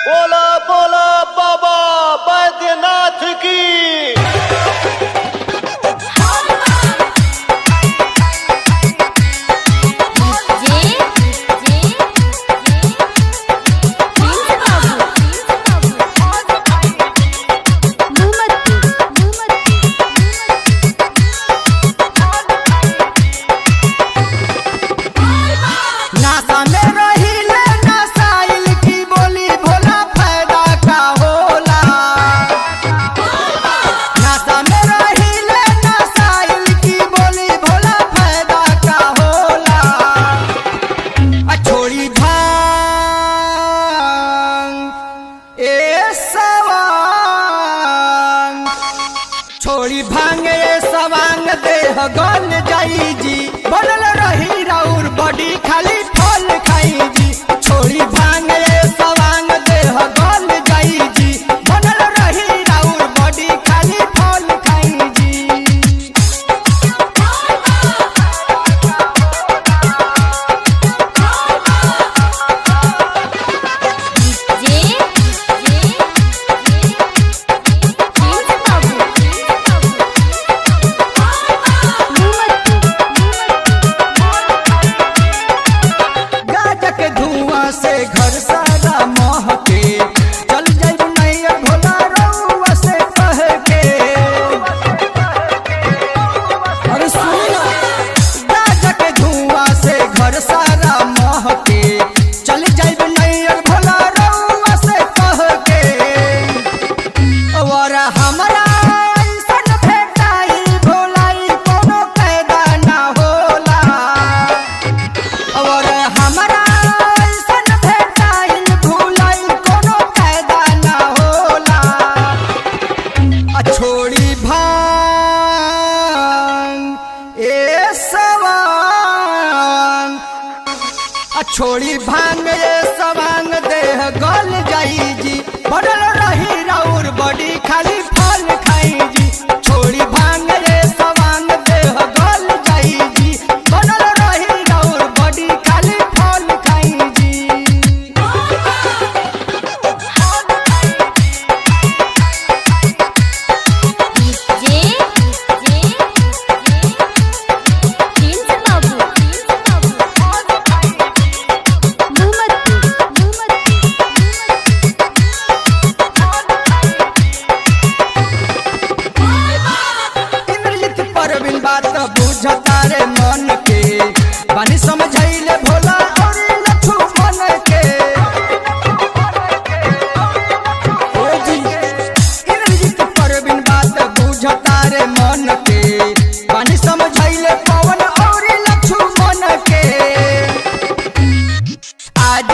बोला बोला बाबा बैद्यनाथ की। छोड़ी भांगे सवांग देह गल जाई जी, बनल रही राउर बॉडी खाली फल खाई जी। छोड़ी भांगे सवांग देह गल जाई जी, बनल रही राउर बॉडी खाली फल खाई जी। से घर सारा महके चल जाई नैया भोला रउआ से कह के। अरे सुनो गाजा के धुआं से घर सारा महके चल जाई नैया भोला रउआ से कह के। और हमरा ऐसन भेटाई भोलाई कोनो कैदा ना होला। और हमरा छोड़ी भांग छोड़ी भांग सवांग देह गल जाई जी, बनल रही राउर बॉडी खाली फल खाई जी। छोड़ी भांग सवांग देह गल जाई जी, बनल रही राउर बॉडी खाली फल खाई जी। बात बुझता रे मन के बानी समझैले भोला और लट्ठू मन के। इंद्रजीत परवीन बात बुझता रे मन के बानी समझैले पवन और लट्ठू मन के। आज